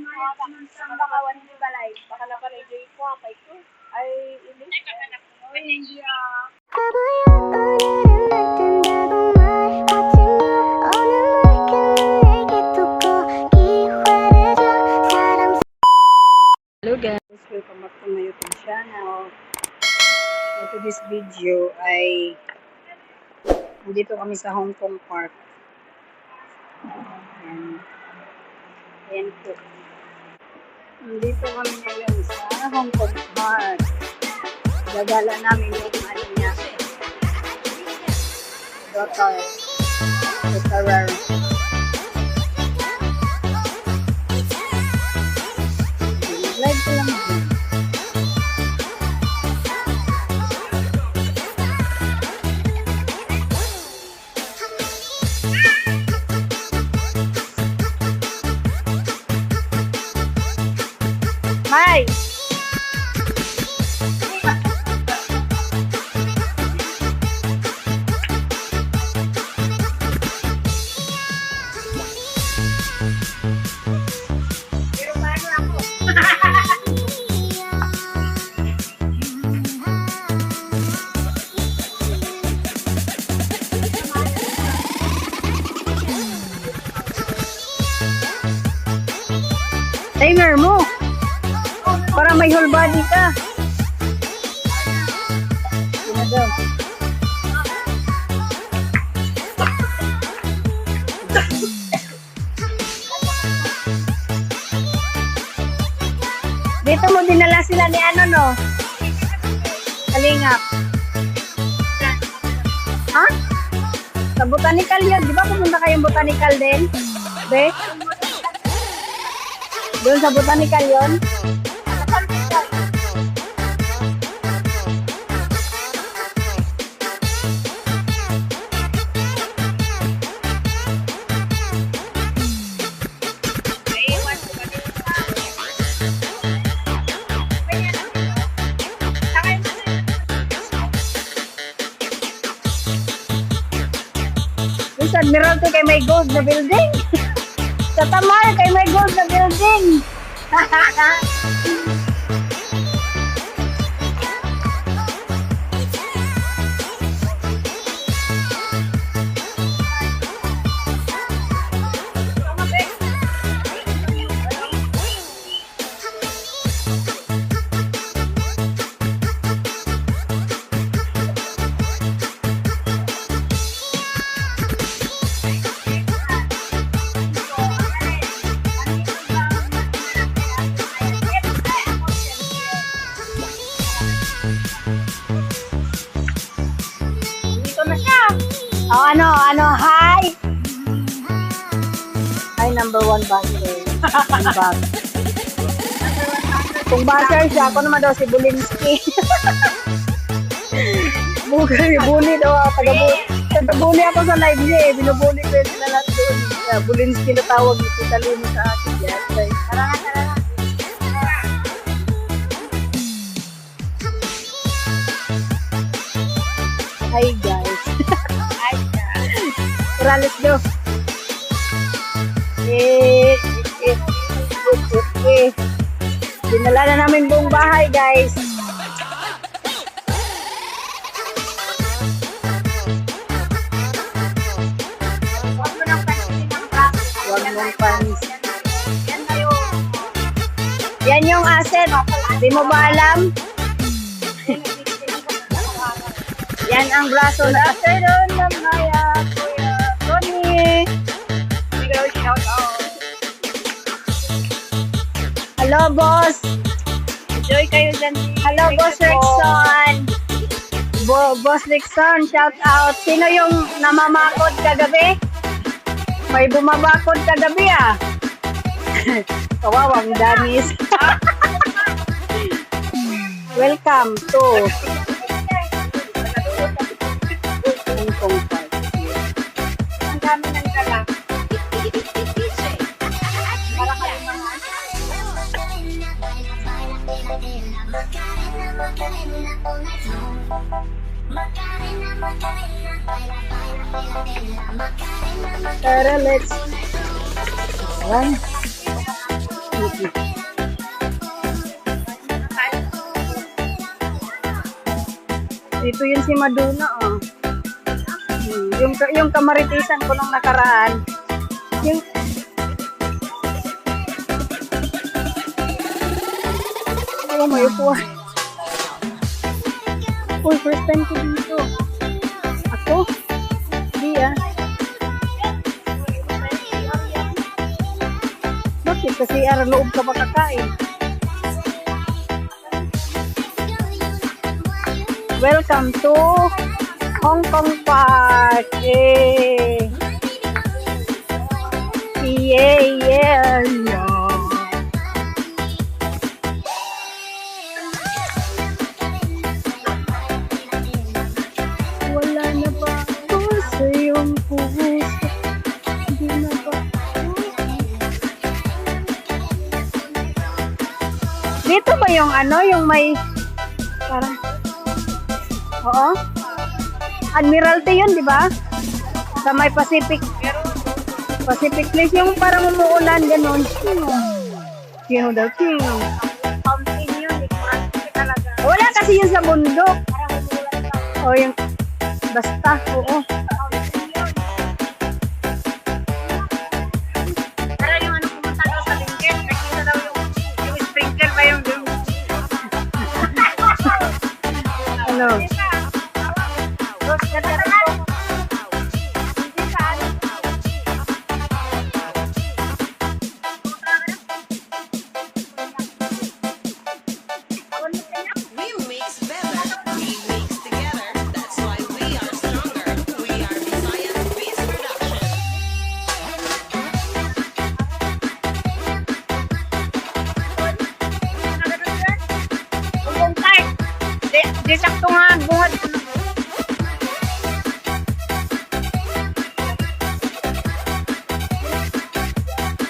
Ang bakawan ni Balay. Baka na pala ko apa itu. Ay, ini. Oh, hindi Hello guys, welcome back to my YouTube channel. So this video ay dito kami sa Hong Kong Park. Ayan po. Dito kami ngayon sa Hong Kong Park. Gagala namin yung ano niya. Daughter. Live ko lang din. Hi! Timer mo! Para may whole body ka. Yun na daw. Dito mo dinala sila ni ano no? Kalingap. Ha? Sa botanical yun. Di ba pumunta kayong botanical din? Be? Doon sa botanical yun? Sa Admiralty kay may gold na building. Sa Tamar kay may gold na building. Oh, ano, hi! Hi, number 1 baser. Kung baser siya, ako naman daw si Bulinski. Bully daw ako, taga-bully ako sa live niya eh. Binubully ko yun sila lahat doon. Bulinski na tawag ni Tita Lino sa akin. Tara nga. Hi guys. Tara, let's go. Dinala na namin buong bahay, guys. Huwag mong pansin. Yan yung asset. Di mo ba alam? Yan ang braso na asset doon ng maya. Hello, boss. Enjoy kayo dyan. Hello, boss Rickson. Boss Rickson, shout out. Sino yung namamakod kagabi? May bumabakod kagabi ah. Kawawang damis. Welcome to Hong Kong Park. Ang dami ng dala. Tara, let's run. Dito yun si Maduna, oh. Yung kamaritisan ko nung nakaraan. Yung... Oh, may upuan. Uy, first time ko dito. Ako? Hindi ah. Bakit? Kasi loob ka makakain. Welcome to Hong Kong Park. Yay! Yeah. Wala na ba ako sa iyong puso? Hindi na ba dito ba yung yung may parang oo? Admiralty yun, di ba? Sa may Pacific Place, yung parang umuulan, ganun. Sino daw? Sino? Fountain yun, talaga. Wala kasi yun sa bundok. Parang umuulan lang. O yung, basta, oo. Parang yung pumunta daw sa Lincoln, nakita daw yung sprinkler ba yung ano? Di sakto nga buhat.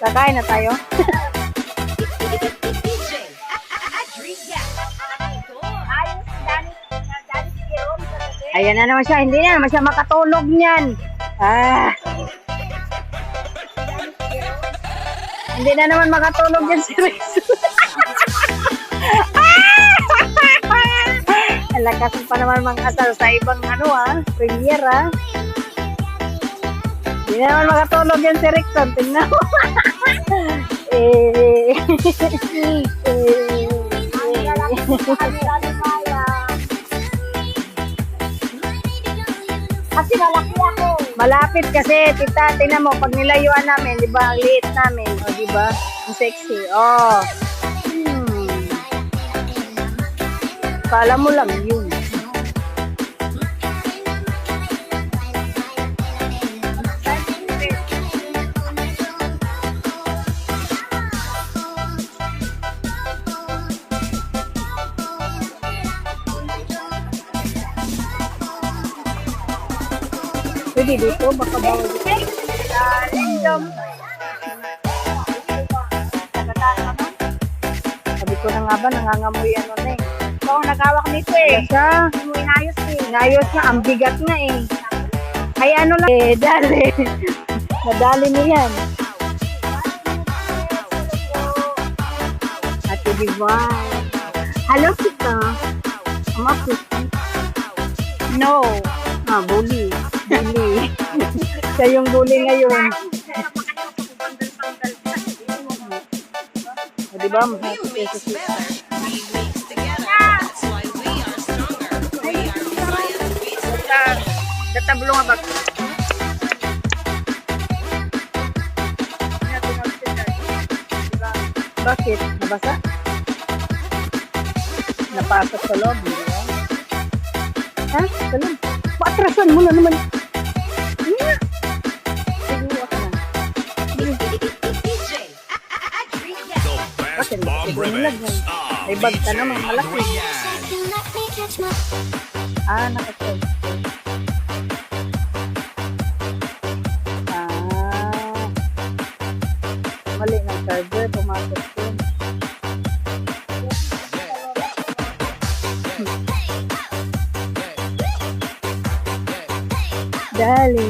Kakain na tayo. Ayan na naman siya. Hindi na naman siya makatulog niyan. Hindi na naman makatulog yan si Rizzo. Lakasan pa naman mga asal sa ibang premiere. Hindi naman makatulog yan si Rickson. Tingnan mo. Kasi malaki ako. Malapit kasi, tita. Tingnan mo, pag nilayuan namin, di ba, ang liit namin. O, di ba? Ang sexy. Oh. Kala mo lang yun. Pwede dito, baka bawal dito. Random. Sabi ko na nga ba, nangangamoy na eh. Oo, nagawak nito eh. Siya. Inayos eh. Inayos nga, ang bigat nga eh. Ay lang. Dali. Nadali mo yan. Ate Divine. Hello, kita. Ama, kita. No. Bully. Bully. Siya yung bully ngayon. Diba? Tatablo nga ba? Bakit? Nabasa? Napasok sa loob, di ba? Ha? Salam. Paatrasan mo na naman. Yeah. Siguro ako na. Bakit? May bag ka naman malaki. Nakasog. Mali ng charger, pumasok yun. Dali.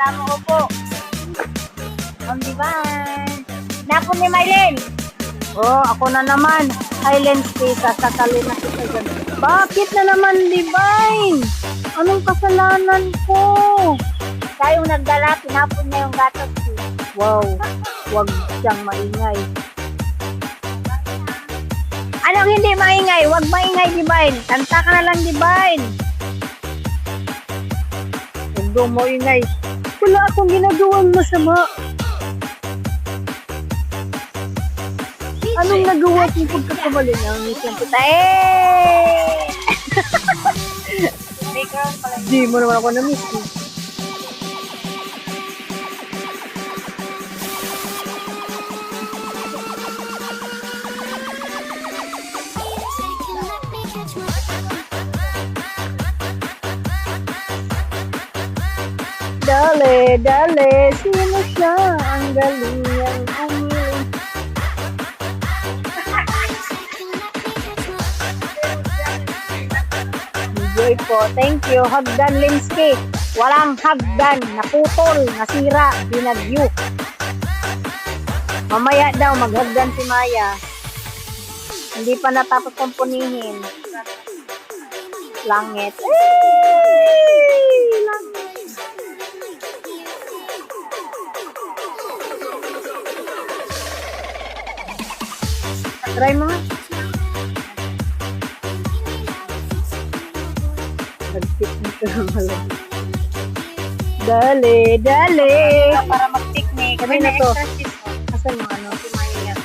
Tama ko po. Ang divine. Napo ni Mylene. Oh, ako na naman. Silent stay, sasakali na kita dyan. Bakit na naman, Divine? Anong kasalanan ko? Siya yung nagdala, pinapon niya yung gatos ko. Wow, wag siyang maingay. Anong hindi maingay? Wag maingay, Divine. Kanta ka na lang, Divine. Huwag mo ingay. Wala akong ginagawang masama. Anong nagawa kong pagkakamali ng mission kita? Di mo naman ako na-miss. Dale, dale, sino siya ang galing niyang umiling? Enjoy po. Thank you. Hagdan Linsky. Walang hagdan. Naputol. Nasira. Binagyo. Mamaya daw maghagdan si Maya. Hindi pa natapos kumpunihin. Langit. Langit. Try mo nga. Nag-picnic ka ng malam. Dali, dali. Para mag-picnic. Kami na to. Asan yung ano? Si Maya.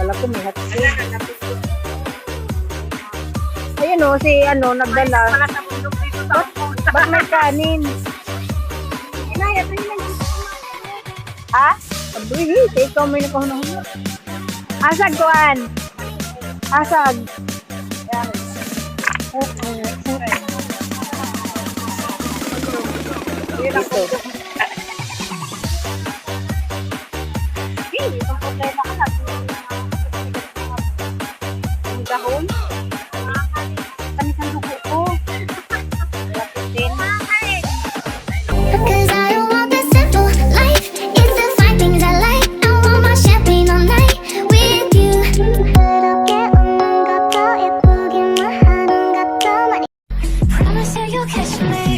Wala ko may hatsi. Ayun o, si ano, nagdala. Ba't may kanin? Ha? Abri, ikaw may nakahunahunah. Asag kuan. Asag. Ito. Itong problema ka lang. Ang dahon. Kami sa dugo ko. Lapitin. Cause I don't want the simple life. It's the fine things I like. I want my champagne all night with you. Promise you you'll catch me.